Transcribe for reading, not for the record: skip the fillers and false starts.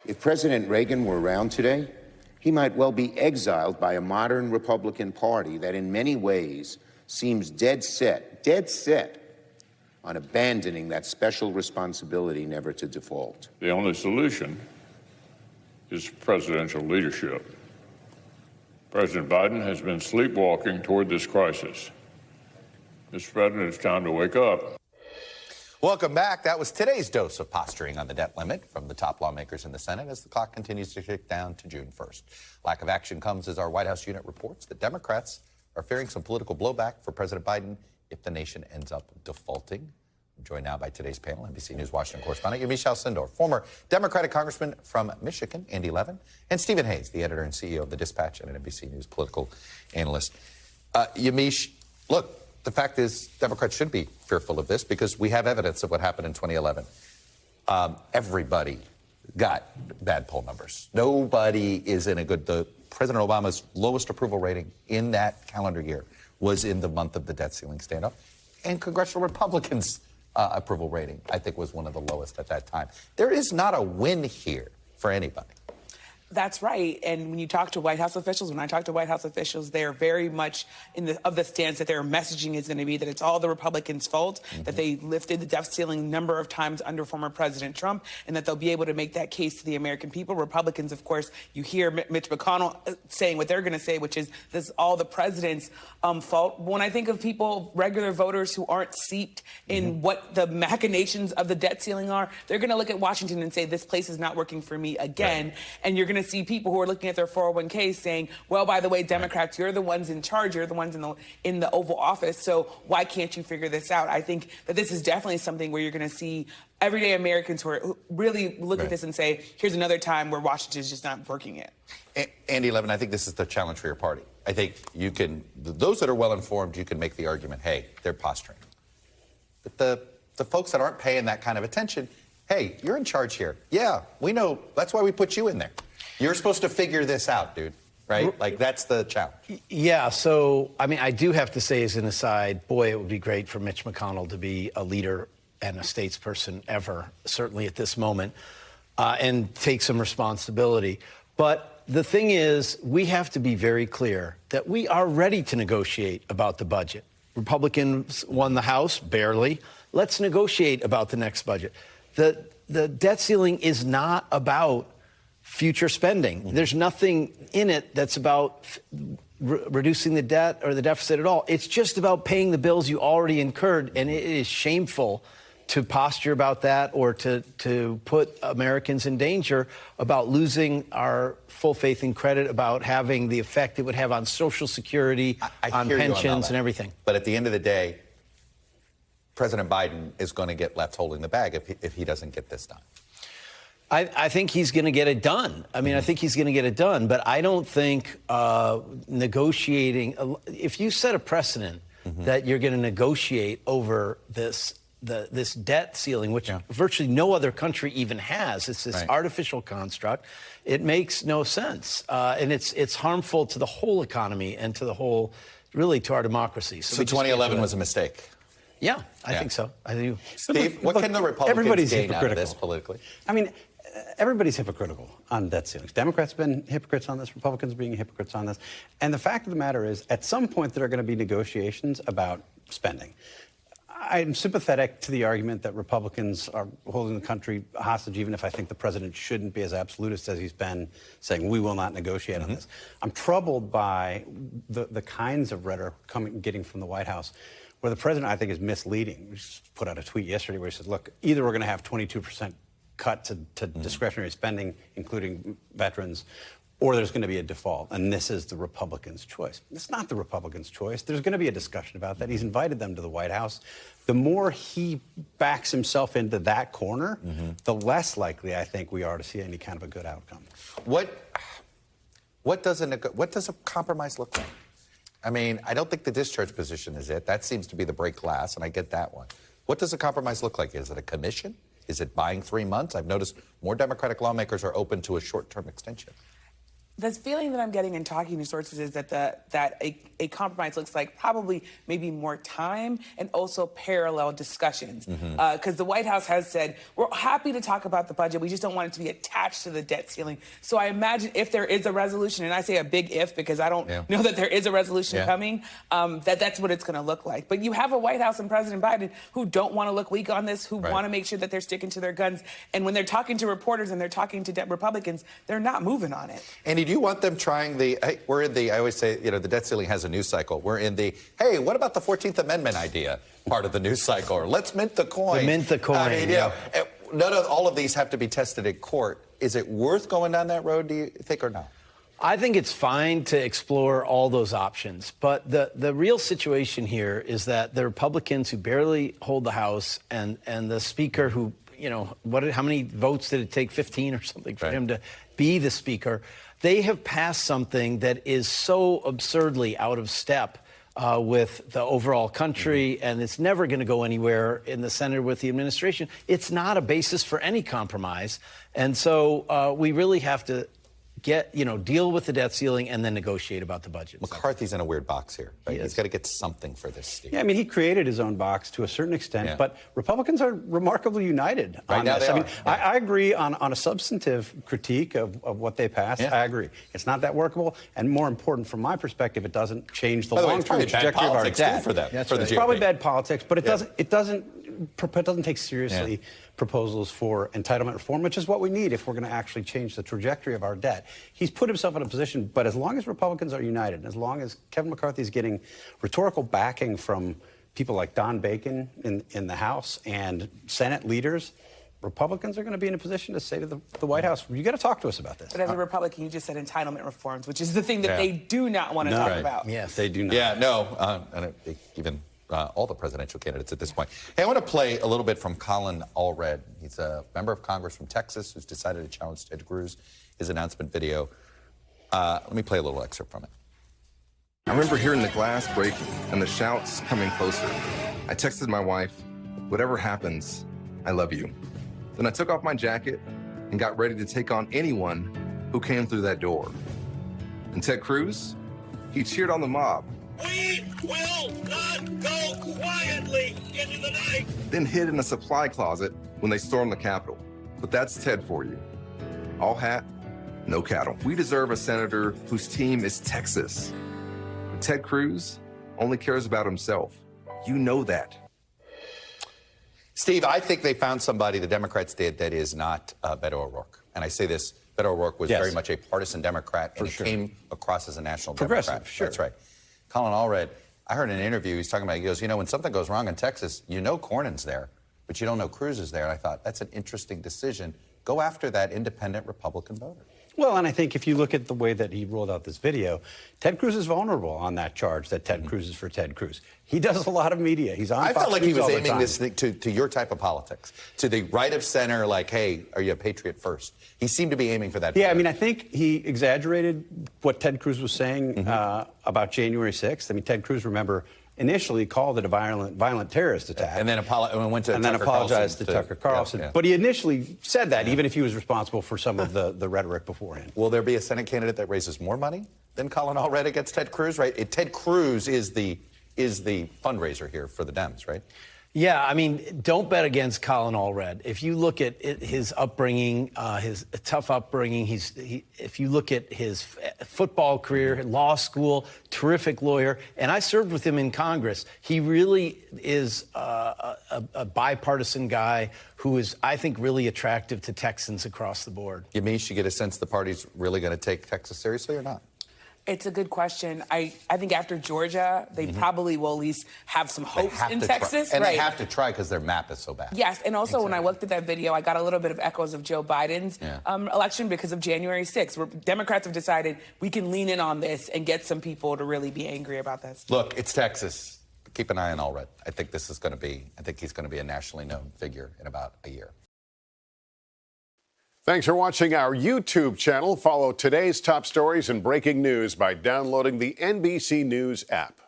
If President Reagan were around today, he might well be exiled by a modern Republican Party that in many ways seems dead set on abandoning that special responsibility never to default. The only solution is presidential leadership. President Biden has been sleepwalking toward this crisis. Mr. President, it's time to wake up. Welcome back. That was today's dose of posturing on the debt limit from the top lawmakers in the Senate as the clock continues to tick down to June 1st. Lack of action comes as our White House unit reports that Democrats are fearing some political blowback for President Biden if the nation ends up defaulting. I'm joined now by today's panel, NBC News Washington correspondent Yamiche Alcindor, former Democratic congressman from Michigan, Andy Levin, and Stephen Hayes, the editor and CEO of The Dispatch and an NBC News political analyst. Yamiche, look, the fact is Democrats should be fearful of this because we have evidence of what happened in 2011. Everybody got bad poll numbers. Nobody is in a good... President Obama's lowest approval rating in that calendar year was in the month of the debt ceiling standoff. And congressional Republicans' approval rating, I think, was one of the lowest at that time. There is not a win here for anybody. That's right. And when you talk to White House officials, when I talk to White House officials, they're very much of the stance that their messaging is going to be that it's all the Republicans' fault, that they lifted the debt ceiling a number of times under former President Trump, and that they'll be able to make that case to the American people. Republicans, of course, you hear Mitch McConnell saying what they're going to say, which is this is all the president's fault. When I think of people, regular voters who aren't steeped in what the machinations of the debt ceiling are, they're going to look at Washington and say, this place is not working for me again. Right. And you're going to see people who are looking at their 401k saying, well, by the way, Democrats, you're the ones in charge, you're the ones in the Oval Office, so why can't you figure this out? I think that this is definitely something where you're going to see everyday Americans who really look at this and say, here's another time where Washington is just not working it. Andy Levin, I think this is the challenge for your party. I think you can, those that are well-informed, you can make the argument, hey, they're posturing. But the folks that aren't paying that kind of attention, hey, you're in charge here. Yeah, we know. That's why we put you in there. You're supposed to figure this out, dude, right? Like, that's the challenge. Yeah, so, I mean, I do have to say as an aside, boy, it would be great for Mitch McConnell to be a leader and a statesperson ever, certainly at this moment, and take some responsibility. But the thing is, we have to be very clear that we are ready to negotiate about the budget. Republicans won the House, barely. Let's negotiate about the next budget. The debt ceiling is not about future spending. There's nothing in it that's about reducing the debt or the deficit at all. It's just about paying the bills you already incurred, and it is shameful to posture about that or to put Americans in danger about losing our full faith and credit about having the effect it would have on Social Security, on pensions and everything. But at the end of the day, President Biden is going to get left holding the bag if he doesn't get this done. I think he's going to get it done. I mean, I think he's going to get it done. But I don't think negotiating, if you set a precedent that you're going to negotiate over this debt ceiling, which virtually no other country even has, it's this artificial construct, it makes no sense. And it's harmful to the whole economy and to the whole, really to our democracy. So 2011 was a mistake. Yeah, I think so. I do. Steve, what can the Republicans gain out of this politically? I mean, everybody's hypocritical on debt ceilings. Democrats have been hypocrites on this. Republicans are being hypocrites on this. And the fact of the matter is, at some point, there are going to be negotiations about spending. I'm sympathetic to the argument that Republicans are holding the country hostage, even if I think the president shouldn't be as absolutist as he's been, saying we will not negotiate on this. I'm troubled by the kinds of rhetoric getting from the White House, where the president, I think, is misleading. We just put out a tweet yesterday where he said, look, either we're going to have 22% cut to discretionary spending, including veterans, or there's going to be a default, and this is the Republicans' choice. It's not the Republicans' choice. There's going to be a discussion about that. He's invited them to the White House. The more he backs himself into that corner, the less likely I think we are to see any kind of a good outcome. What does a compromise look like? I mean, I don't think the discharge position is it. That seems to be the break glass, and I get that one. What does a compromise look like? Is it a commission? Is it buying 3 months? I've noticed more Democratic lawmakers are open to a short-term extension. The feeling that I'm getting in talking to sources is that a compromise looks like probably maybe more time and also parallel discussions. Because the White House has said, we're happy to talk about the budget. We just don't want it to be attached to the debt ceiling. So I imagine if there is a resolution, and I say a big if because I don't know that there is a resolution coming, that's what it's going to look like. But you have a White House and President Biden who don't want to look weak on this, who want to make sure that they're sticking to their guns. And when they're talking to reporters and they're talking to Republicans, they're not moving on it. Andy, do you want them trying I always say, the debt ceiling has a news cycle. We're in the, hey, what about the 14th Amendment idea part of the news cycle? Or let's mint the coin. Mint the coin, all of these have to be tested in court. Is it worth going down that road, do you think, or no? I think it's fine to explore all those options. But the real situation here is that the Republicans who barely hold the House and the Speaker who, how many votes did it take? 15 or something for him to be the Speaker. They have passed something that is so absurdly out of step with the overall country, and it's never going to go anywhere in the Senate with the administration. It's not a basis for any compromise. And so we really have to deal with the debt ceiling and then negotiate about the budget. McCarthy's in a weird box here, right? He's got to get something for this, Steve. Yeah, I mean, he created his own box to a certain extent, but Republicans are remarkably united on this. I agree on a substantive critique of what they passed. I agree. It's not that workable, and more important from my perspective, it doesn't change the long-term trajectory of our debt. For them. It's probably bad politics, but it doesn't take seriously proposals for entitlement reform, which is what we need if we're going to actually change the trajectory of our debt. He's put himself in a position, but as long as Republicans are united, and as long as Kevin McCarthy is getting rhetorical backing from people like Don Bacon in the House and Senate leaders, Republicans are going to be in a position to say to the White House, you got to talk to us about this. But as a Republican, you just said entitlement reforms, which is the thing that they do not want to talk about. Yes, they do not. Yeah, no, and even all the presidential candidates at this point. Hey, I want to play a little bit from Colin Allred. He's a member of Congress from Texas who's decided to challenge Ted Cruz, his announcement video. Let me play a little excerpt from it. I remember hearing the glass breaking and the shouts coming closer. I texted my wife, whatever happens, I love you. Then I took off my jacket and got ready to take on anyone who came through that door. And Ted Cruz, he cheered on the mob. We will not go quietly into the night. Then hid in a supply closet when they stormed the Capitol. But that's Ted for you. All hat, no cattle. We deserve a senator whose team is Texas. But Ted Cruz only cares about himself. You know that. Steve, I think they found somebody, the Democrats did, that is not Beto O'Rourke. And I say this, Beto O'Rourke was very much a partisan Democrat, and he came across as a national Democrat. That's right. Colin Allred, I heard in an interview, he's talking about, he goes, when something goes wrong in Texas, Cornyn's there, but you don't know Cruz is there. And I thought, that's an interesting decision. Go after that independent Republican voter. Well, and I think if you look at the way that he rolled out this video, Ted Cruz is vulnerable on that charge that Ted Cruz is for Ted Cruz. He does a lot of media. He's on I Fox felt like he News was all the aiming time. this thing to your type of politics, to the right of center, like, hey, are you a patriot first? He seemed to be aiming for that. Yeah, I mean, I think he exaggerated what Ted Cruz was saying about January 6th. I mean, Ted Cruz, remember, initially called it a violent terrorist attack. And then went to and then apologized to Tucker Carlson. Yeah. But he initially said that, even if he was responsible for some of the rhetoric beforehand. Will there be a Senate candidate that raises more money than Colin Allred against Ted Cruz? Right? Ted Cruz is the fundraiser here for the Dems, right? Yeah, I mean, don't bet against Colin Allred. If you look at his upbringing, his tough upbringing, if you look at his football career, law school, terrific lawyer, and I served with him in Congress. He really is a bipartisan guy who is, I think, really attractive to Texans across the board. Yamiche, you get a sense the party's really going to take Texas seriously or not? It's a good question. I think after Georgia, they probably will at least have some hopes in Texas. And they have to try because their map is so bad. Yes, and also when I looked at that video, I got a little bit of echoes of Joe Biden's election because of January 6th, where Democrats have decided we can lean in on this and get some people to really be angry about this. Look, it's Texas. Keep an eye on Allred. I think he's going to be a nationally known figure in about a year. Thanks for watching our YouTube channel. Follow today's top stories and breaking news by downloading the NBC News app.